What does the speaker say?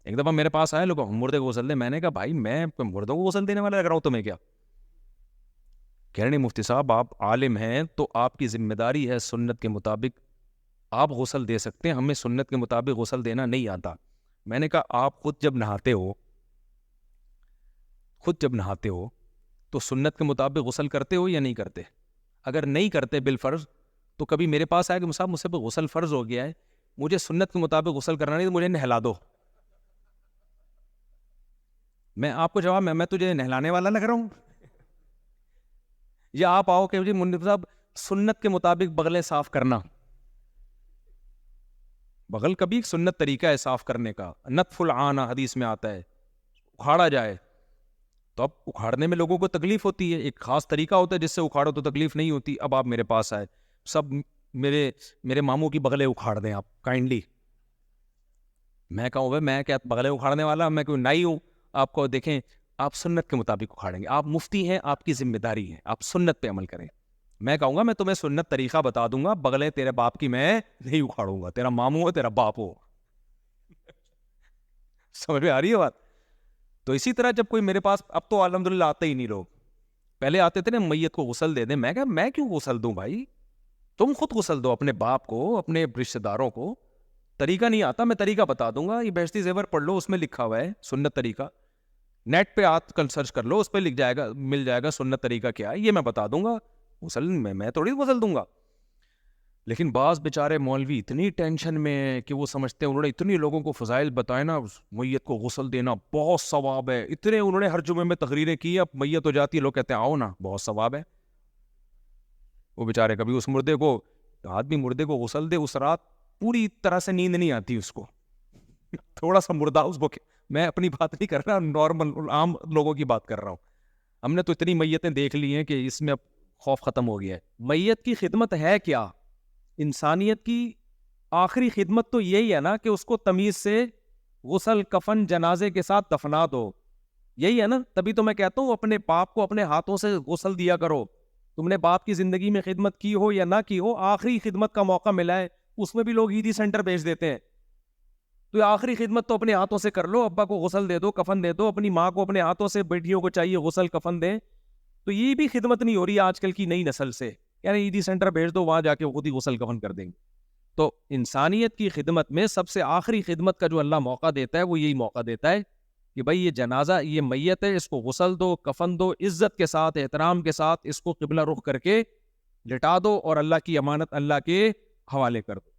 ایک دفعہ میرے پاس آئے لوگ مردے کو غسل دے. میں نے کہا بھائی میں مردوں کو غسل دینے والا لگ رہا ہوں تمہیں کیا؟ کہہ رہے نہیں مفتی صاحب آپ عالم ہیں تو آپ کی ذمہ داری ہے سنت کے مطابق آپ غسل دے سکتے ہیں, ہمیں سنت کے مطابق غسل دینا نہیں آتا. میں نے کہا آپ خود جب نہاتے ہو تو سنت کے مطابق غسل کرتے ہو یا نہیں کرتے؟ اگر نہیں کرتے بالفرض تو کبھی میرے پاس آئے کہ صاحب مجھ سے غسل فرض ہو گیا ہے, مجھے سنت کے مطابق غسل کرنا نہیں تو مجھے نہلا دو. میں آپ کو جواب میں تجھے نہلانے والا لگ رہا ہوں؟ یا آپ آؤ کہ جی منصف صاحب سنت کے مطابق بغلیں صاف کرنا. بغل کا بھی ایک سنت طریقہ ہے صاف کرنے کا, نطف العانہ حدیث میں آتا ہے, اکھاڑا جائے. تو اب اکھاڑنے میں لوگوں کو تکلیف ہوتی ہے, ایک خاص طریقہ ہوتا ہے جس سے اکھاڑو تو تکلیف نہیں ہوتی. اب آپ میرے پاس آئے, سب میرے ماموں کی بغلیں اکھاڑ دیں آپ کائنڈلی. میں کہوں بھائی میں کیا بغلیں اکھاڑنے والا, میں کوئی نائی ہوں؟ آپ کو دیکھیں آپ سنت کے مطابق اکھاڑیں گے, آپ مفتی ہیں, آپ کی ذمہ داری ہے, آپ سنت پہ عمل کریں. میں کہوں گا میں تمہیں سنت طریقہ بتا دوں گا, بغلیں تیرے باپ کی میں نہیں اکھاڑوں گا, تیرا ماموں ہو تیرا باپ ہو. سمجھ میں آ رہی ہے بات؟ تو اسی طرح جب کوئی میرے پاس, اب تو الحمدللہ آتے ہی نہیں لوگ, پہلے آتے تھے نا میت کو غسل دے دیں. میں کہا میں کیوں غسل دوں بھائی, تم خود غسل دو اپنے باپ کو, اپنے رشتہ داروں کو. طریقہ نہیں آتا میں طریقہ بتا دوں گا, یہ بہشتی زیور پڑھ لو, اس میں لکھا ہوا ہے سنت طریقہ. نیٹ پہ آج کل سرچ کر لو, اس پہ لکھ جائے گا, مل جائے گا سنت طریقہ کیا ہے, یہ میں بتا دوں گا. غسل میں تھوڑی غسل دوں گا. لیکن بعض بیچارے مولوی اتنی ٹینشن میں ہیں کہ وہ سمجھتے ہیں انہوں نے اتنی لوگوں کو فضائل بتائے نا, میت کو غسل دینا بہت ثواب ہے, اتنے انہوں نے ہر جمعے میں تقریریں کی, اب میت ہو جاتی ہے لوگ کہتے ہیں آؤ نا بہت ثواب ہے. وہ بیچارے کبھی اس مردے کو, آدمی مردے کو غسل دے, اس رات پوری طرح سے نیند نہیں آتی اس کو, تھوڑا سا مردہ اس کو, میں اپنی بات نہیں کر رہا, نارمل عام لوگوں کی بات کر رہا ہوں. ہم نے تو اتنی میتیں دیکھ لی ہیں کہ اس میں اب خوف ختم ہو گیا ہے. میت کی خدمت ہے کیا؟ انسانیت کی آخری خدمت تو یہی ہے نا کہ اس کو تمیز سے غسل کفن جنازے کے ساتھ دفنا دو, یہی ہے نا. تبھی تو میں کہتا ہوں اپنے باپ کو اپنے ہاتھوں سے غسل دیا کرو. تم نے باپ کی زندگی میں خدمت کی ہو یا نہ کی ہو, آخری خدمت کا موقع ملا ہے, اس میں بھی لوگ عیدی سینٹر بھیج دیتے ہیں. تو آخری خدمت تو اپنے ہاتھوں سے کر لو, ابا کو غسل دے دو, کفن دے دو, اپنی ماں کو اپنے ہاتھوں سے, بیٹیوں کو چاہیے غسل کفن دیں. تو یہ بھی خدمت نہیں ہو رہی آج کل کی نئی نسل سے, یعنی عیدی سینٹر بھیج دو, وہاں جا کے خود ہی غسل کفن کر دیں گے. تو انسانیت کی خدمت میں سب سے آخری خدمت کا جو اللہ موقع دیتا ہے وہ یہی موقع دیتا ہے کہ بھائی یہ جنازہ, یہ میت ہے, اس کو غسل دو, کفن دو, عزت کے ساتھ, احترام کے ساتھ اس کو قبلہ رخ کر کے لٹا دو, اور اللہ کی امانت اللہ کے حوالے کر دو.